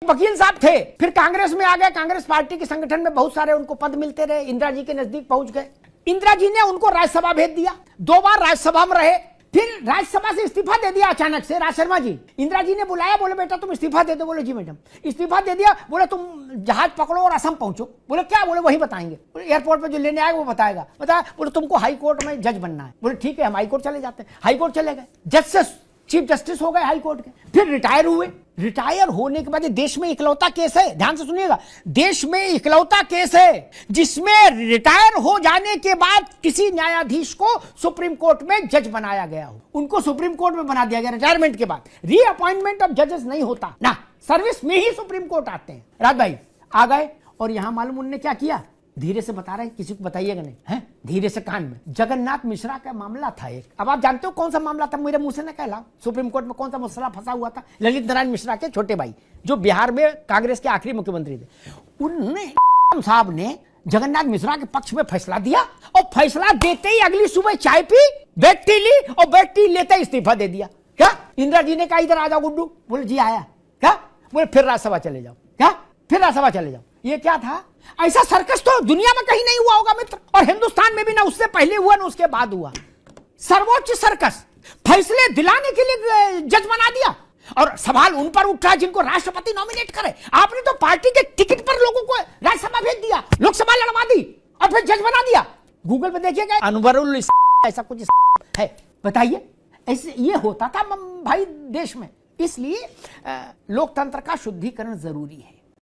वकील साहब थे, फिर कांग्रेस में आ गए, कांग्रेस पार्टी के संगठन में बहुत सारे उनको पद मिलते रहे, इंदिरा जी के नजदीक पहुंच गए। इंदिरा जी ने उनको राज्यसभा भेज दिया, 2 बार राज्यसभा में रहे, फिर राज्यसभा से इस्तीफा दे दिया अचानक से। राज शर्मा जी, इंदिरा जी ने बुलाया, बोले बेटा तुम इस्तीफा दे दो। बोले जी मैडम। इस्तीफा दे दिया, बोले तुम जहाज पकड़ो और असम पहुंचो। बोले क्या? बोले वही बताएंगे, एयरपोर्ट पे जो लेने आएगा वो बताएगा। बताया, बोले तुमको हाई कोर्ट में जज बनना है। बोले ठीक है, हम हाई कोर्ट चले जाते हैं। हाई कोर्ट चले गए, जज से चीफ जस्टिस हो गए हाई कोर्ट के, फिर रिटायर हुए। रिटायर होने के बाद देश में इकलौता केस है, ध्यान से सुनिएगा, देश में इकलौता केस है जिसमें रिटायर हो जाने के बाद किसी न्यायाधीश को सुप्रीम कोर्ट में जज बनाया गया हो। उनको सुप्रीम कोर्ट में बना दिया गया रिटायरमेंट के बाद। रीअपॉइंटमेंट ऑफ जजेस नहीं होता ना, सर्विस में ही सुप्रीम कोर्ट आते हैं। राज भाई आ गए, और यहां मालूम उन्होंने क्या किया, धीरे से बता रहे हैं, किसी को बताइएगा नहीं है, धीरे से कान में। जगन्नाथ मिश्रा का मामला था एक, अब आप जानते हो कौन सा मामला था, मेरे मुंह से न कहला। सुप्रीम कोर्ट में कौन सा मसला फंसा हुआ था? ललित नारायण मिश्रा के छोटे भाई, जो बिहार में कांग्रेस के आखिरी मुख्यमंत्री थे। उन्होंने साहब ने जगन्नाथ मिश्रा के पक्ष में फैसला दिया, और फैसला देते ही अगली सुबह चाय पी, बेड टी ली, और बेड टी लेते इस्तीफा दे दिया। क्या इंदिरा जी ने कहा इधर आ जाओ गुड्डू? बोले जी आया। क्या? बोले फिर राज्यसभा चले जाओ। क्या? फिर राज्यसभा चले जाओ। ये क्या था? ऐसा सर्कस तो दुनिया में कहीं नहीं हुआ होगा मित्र, और हिंदुस्तान में भी ना उससे पहले हुआ ना उसके बाद हुआ। सर्वोच्च सर्कस, फैसले दिलाने के लिए जज बना दिया, और सवाल उन पर उठा जिनको राष्ट्रपति नॉमिनेट करे। आपने तो पार्टी के टिकट पर लोगों को राज्यसभा भेज दिया, लोकसभा लड़वा दी, और फिर जज बना दिया। गूगल पे देखिएगा, अनवरुल ऐसा कुछ है। बताइए, ऐसे ये होता था भाई देश में। इसलिए लोकतंत्र का शुद्धिकरण जरूरी है।